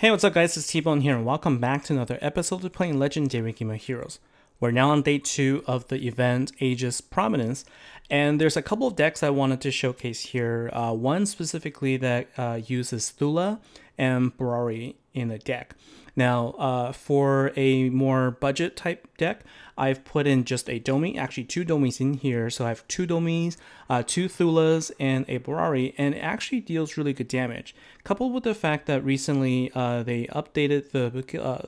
Hey, what's up guys, it's T-Bone here and welcome back to another episode of playing Legendary Game of Heroes. We're now on day 2 of the event Aegis Prominence, and there's a couple of decks I wanted to showcase here. One specifically that uses Thuella and Bwari in a deck. Now, for a more budget type deck, I've put in just a Domi, actually 2 Domis in here. So I have 2 Domis, 2 Thuellas, and a Bwari, and it actually deals really good damage. Coupled with the fact that recently they updated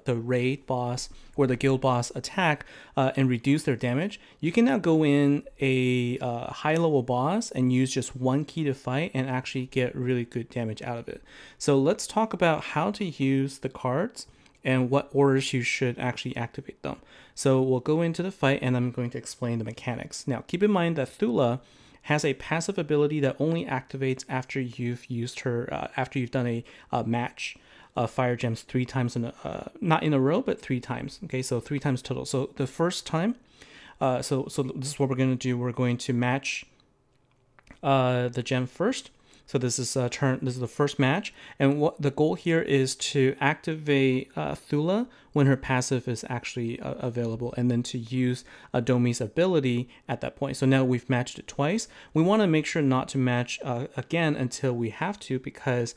the raid boss or the guild boss attack and reduced their damage, you can now go in a high level boss and use just 1 key to fight and actually get really good damage out of it. So let's talk about how to use the cards and what orders you should actually activate them. So we'll go into the fight and I'm going to explain the mechanics. Now keep in mind that Thuella has a passive ability that only activates after you've used her, after you've done a match fire gems 3 times in a, not in a row, but 3 times. Okay, so 3 times total. So the first time, so this is what we're going to do. We're going to match the gem first. So this is this is the first match, and what the goal here is to activate Thuella when her passive is actually available, and then to use Domi's ability at that point. So now we've matched it twice. We want to make sure not to match again until we have to, because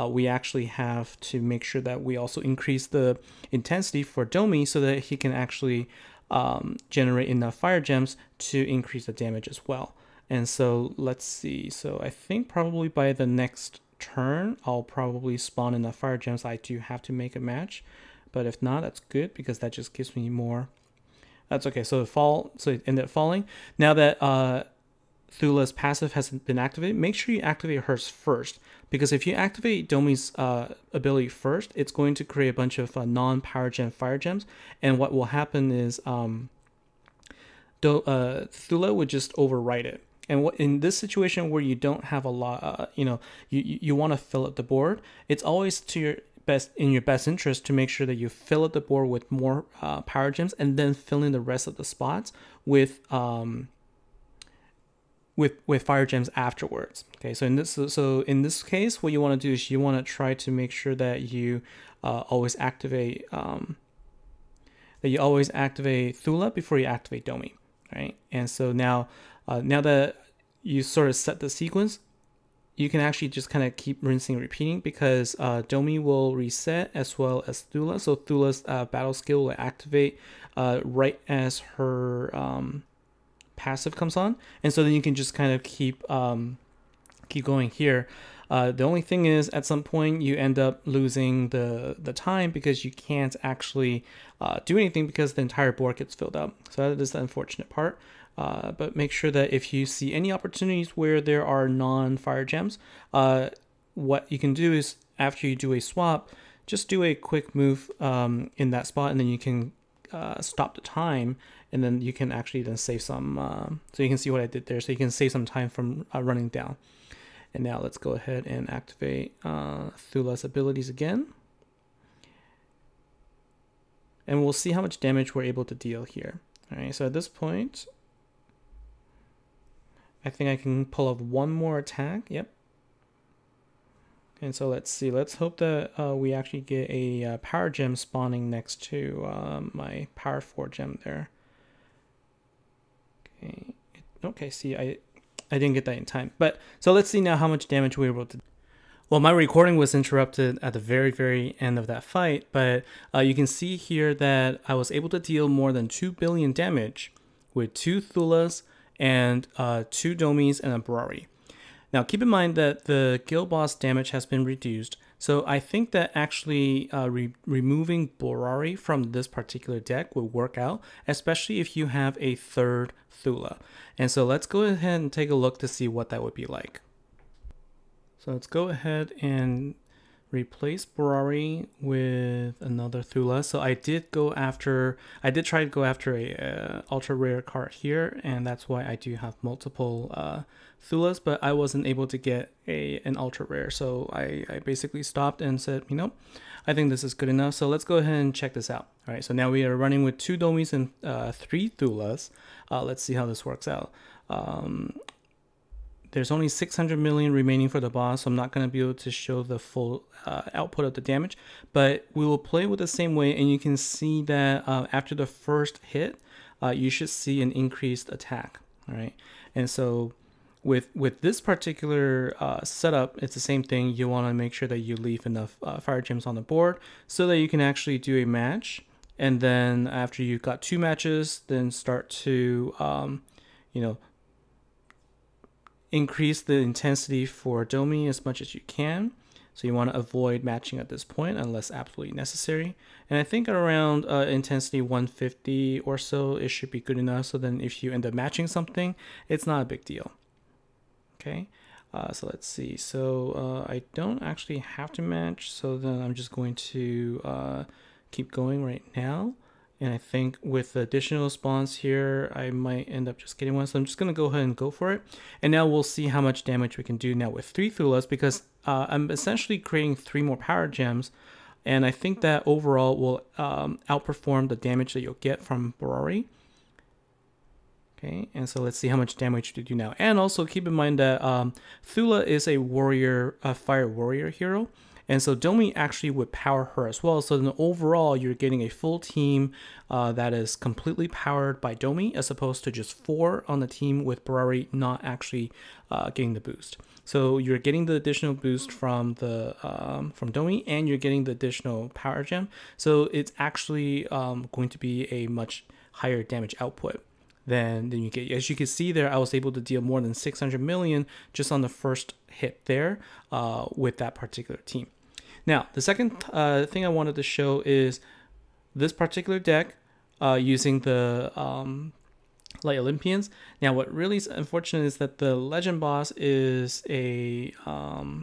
we actually have to make sure that we also increase the intensity for Domi so that he can actually generate enough fire gems to increase the damage as well. And so let's see. So I think probably by the next turn, I'll probably spawn enough fire gems. I do have to make a match, but if not, that's good because that just gives me more. That's okay. So it ended up falling. Now that Thuella's passive has been activated, make sure you activate hers first, because if you activate Domi's ability first, it's going to create a bunch of non-power gem fire gems, and what will happen is Thuella would just overwrite it. And what in this situation where you don't have a lot, you want to fill up the board, it's always in your best interest to make sure that you fill up the board with more power gems, and then fill in the rest of the spots with fire gems afterwards. Okay, so in this case, what you want to do is you want to try to make sure that you always activate Thuella before you activate Domi. Right, and so now that you sort of set the sequence, you can actually just kind of keep rinsing and repeating, because Domi will reset as well as Thuella. So Thuella's battle skill will activate right as her passive comes on, and so then you can just kind of keep going here. The only thing is, at some point you end up losing the time because you can't actually do anything because the entire board gets filled up. So that is the unfortunate part. But make sure that if you see any opportunities where there are non-fire gems, what you can do is, after you do a swap, just do a quick move in that spot, and then you can stop the time, and then you can actually then save some. So you can see what I did there. So you can save some time from running down. And now let's go ahead and activate Thuella's abilities again. And we'll see how much damage we're able to deal here. All right, so at this point, I think I can pull off one more attack. Yep. And so let's see. Let's hope that we actually get a power gem spawning next to my power 4 gem there. Okay, see, I didn't get that in time. But so let's see now how much damage we were able to. Well, my recording was interrupted at the very end of that fight, but you can see here that I was able to deal more than 2 billion damage with 2 Thuellas and 2 Domis and a Bwari. Now keep in mind that the guild boss damage has been reduced, so I think that actually removing Bwari from this particular deck would work out, especially if you have a 3rd Thuella. And so let's go ahead and take a look to see what that would be like. So let's go ahead and replace Bwari with another Thuella. So I did try to go after a ultra rare card here, and that's why I do have multiple Thuellas, but I wasn't able to get an ultra rare. So I basically stopped and said, I think this is good enough. So let's go ahead and check this out. All right, so now we are running with 2 Domis and 3 Thuellas. Let's see how this works out. there's only 600 million remaining for the boss, so I'm not going to be able to show the full output of the damage, but we will play with the same way, and you can see that after the first hit, you should see an increased attack. All right, and so with this particular setup, it's the same thing. You want to make sure that you leave enough fire gems on the board so that you can actually do a match, and then after you've got 2 matches, then start to you know, increase the intensity for Domi as much as you can. So you want to avoid matching at this point unless absolutely necessary. And I think around intensity 150 or so, it should be good enough. So then if you end up matching something, it's not a big deal. Okay, so let's see. So I don't actually have to match. So then I'm just going to keep going right now. And I think with the additional spawns here, I might end up just getting one. So I'm just going to go ahead and go for it. And now we'll see how much damage we can do now with 3 Thuellas, because I'm essentially creating 3 more power gems. And I think that overall will outperform the damage that you'll get from Bwari. Okay, and so let's see how much damage to do now. And also keep in mind that Thuella is a warrior, a fire warrior hero. And so Domi actually would power her as well. So then overall, you're getting a full team that is completely powered by Domi, as opposed to just 4 on the team with Bwari not actually getting the boost. So you're getting the additional boost from the from Domi, and you're getting the additional power gem. So it's actually going to be a much higher damage output than you get. As you can see there, I was able to deal more than 600 million just on the first hit there with that particular team. Now, the second thing I wanted to show is this particular deck using the Light Olympians. Now, what really is unfortunate is that the legend boss is a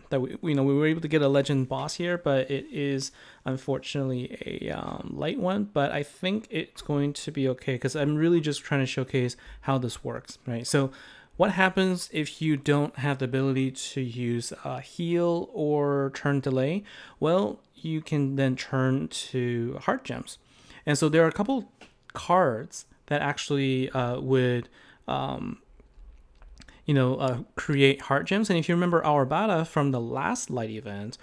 that we were able to get a legend boss here, but it is unfortunately a light one. But I think it's going to be okay, because I'm really just trying to showcase how this works, right? So what happens if you don't have the ability to use heal or turn delay? Well, you can then turn to heart gems. And so there are a couple cards that actually would create heart gems. And if you remember Aurbata from the last light event,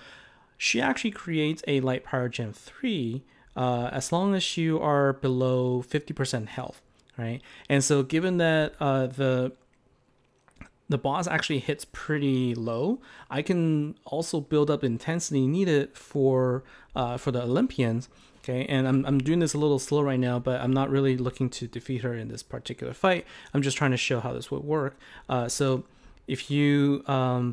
she actually creates a light power gem 3 as long as you are below 50% health, right? And so given that the boss actually hits pretty low, I can also build up intensity needed for the Olympians. Okay, and I'm doing this a little slow right now, but I'm not really looking to defeat her in this particular fight. I'm just trying to show how this would work. So if you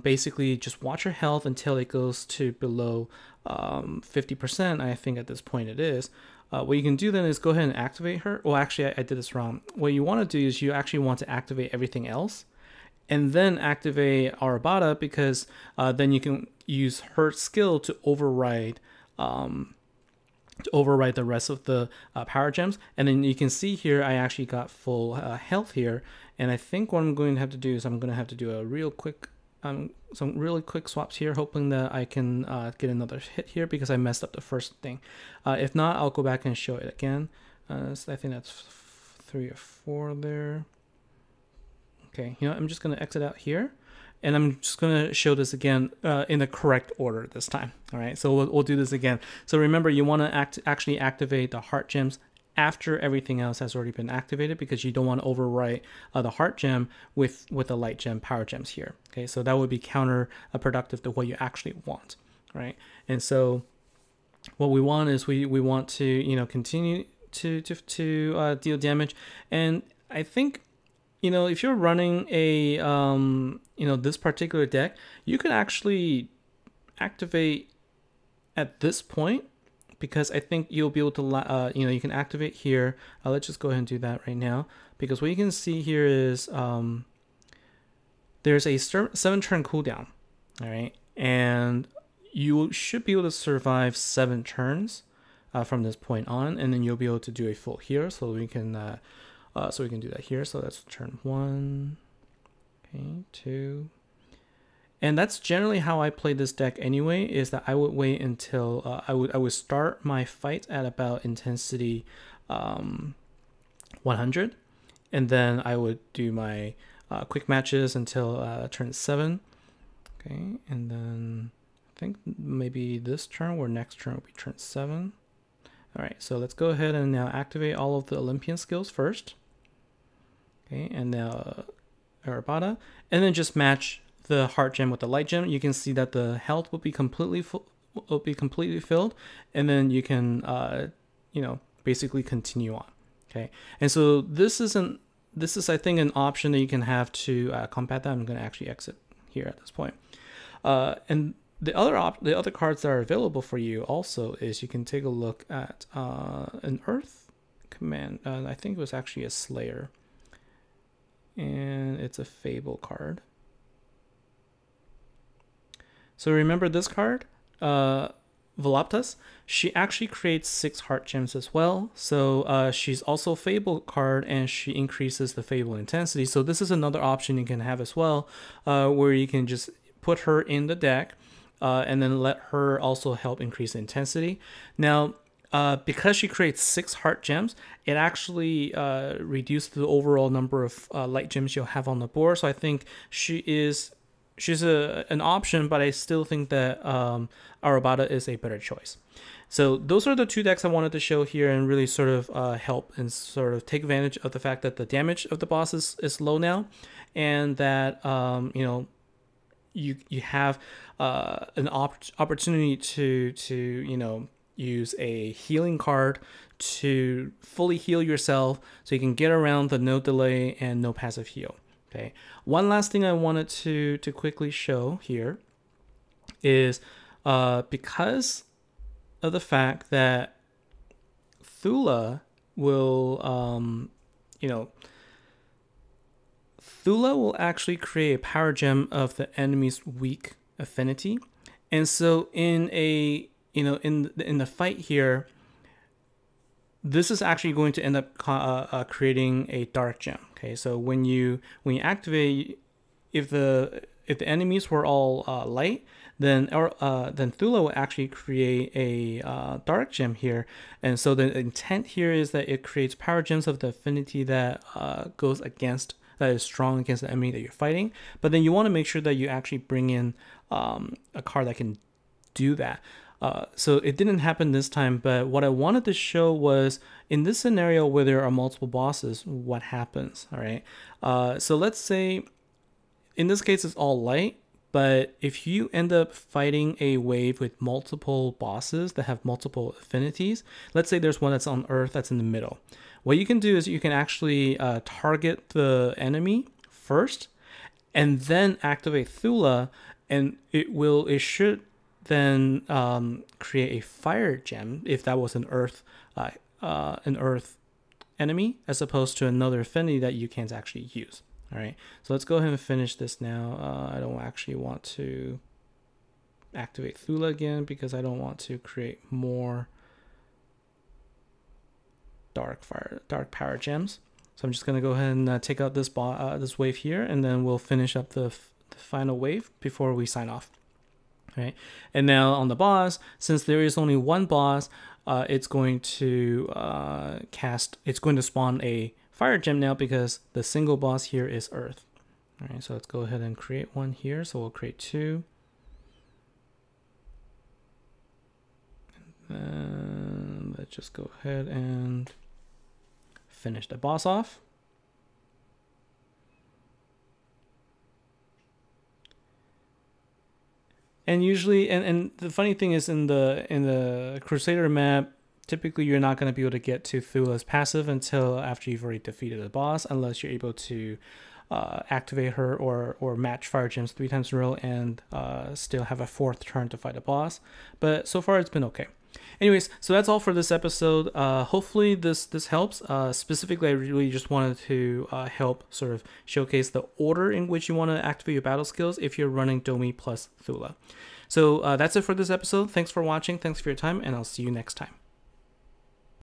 basically just watch your health until it goes to below 50%, I think at this point it is. What you can do then is go ahead and activate her. Well, actually, I did this wrong. What you want to do is you actually want to activate everything else, and then activate Aurbata, because then you can use her skill to override the rest of the power gems. And then you can see here I actually got full health here, and I think what I'm going to have to do is I'm going to have to do a real quick some really quick swaps here, hoping that I can get another hit here, because I messed up the first thing. If not, I'll go back and show it again. So I think that's 3 or 4 there. Okay, I'm just going to exit out here, and I'm just going to show this again in the correct order this time. All right, so we'll do this again. So remember, you want to actually activate the heart gems after everything else has already been activated, because you don't want to overwrite the heart gem with the light gem power gems here. Okay, so that would be counterproductive to what you actually want, right? And so what we want is we want to continue to deal damage. And I think if you're running a this particular deck, you could actually activate at this point, because I think you'll be able to you can activate here. Let's just go ahead and do that right now, because what you can see here is there's a 7-turn cooldown. All right, and you should be able to survive 7 turns from this point on, and then you'll be able to do a full heal. So we can do that here. So that's turn 1, okay, 2. And that's generally how I play this deck anyway, is that I would wait until I would start my fight at about intensity 100, and then I would do my quick matches until turn 7. Okay, and then I think maybe this turn or next turn will be turn 7. All right, so let's go ahead and now activate all of the Olympian skills first. Okay, and now Arabada, and then just match the heart gem with the light gem. You can see that the health will be completely filled, and then you can basically continue on. Okay, and so this is I think an option that you can have to combat that. I'm going to actually exit here at this point. And the other cards that are available for you also is you can take a look at an Earth command. I think it was actually a Slayer, and it's a Fable card. So remember this card, Voluptas, she actually creates 6 heart gems as well. So she's also a Fable card, and she increases the Fable intensity. So this is another option you can have as well, where you can just put her in the deck and then let her also help increase the intensity. Now, because she creates 6 heart gems, it actually reduces the overall number of light gems you'll have on the board. So I think she's an option, but I still think that Arabada is a better choice. So those are the 2 decks I wanted to show here and really sort of help and sort of take advantage of the fact that the damage of the boss is low now, and that you have an opportunity to use a healing card to fully heal yourself, so you can get around the no delay and no passive heal. Okay. One last thing I wanted to quickly show here is because of the fact that Thuella will Thuella will actually create a power gem of the enemy's weak affinity, and so in a in the fight here, this is actually going to end up creating a dark gem. Okay, so when you activate, if the enemies were all light, then Thuella will actually create a dark gem here, and so the intent here is that it creates power gems of the affinity that is strong against the enemy that you're fighting. But then you want to make sure that you actually bring in a card that can do that. So it didn't happen this time, but what I wanted to show was in this scenario where there are multiple bosses, what happens. All right. So let's say in this case it's all light, but if you end up fighting a wave with multiple bosses that have multiple affinities, let's say there's one that's on Earth that's in the middle. What you can do is you can actually target the enemy first and then activate Thuella, and it should then create a fire gem if that was an earth enemy, as opposed to another affinity that you can't actually use. All right, so let's go ahead and finish this now. I don't actually want to activate Thuella again because I don't want to create more dark power gems. So I'm just gonna go ahead and take out this wave here, and then we'll finish up the final wave before we sign off. Right, and now on the boss, since there is only one boss, it's going to spawn a fire gem now because the single boss here is Earth. All right, so let's go ahead and create one here. So we'll create 2. And then let's just go ahead and finish the boss off. And usually, and the funny thing is, in the Crusader map, typically you're not going to be able to get to Thuella's passive until after you've already defeated the boss, unless you're able to activate her or match fire gems 3 times in a row and still have a 4th turn to fight a boss. But so far it's been okay. Anyways, so that's all for this episode. Hopefully this helps. Specifically, I really just wanted to help sort of showcase the order in which you want to activate your battle skills if you're running Domi plus Thuella. So that's it for this episode. Thanks for watching. Thanks for your time, and I'll see you next time.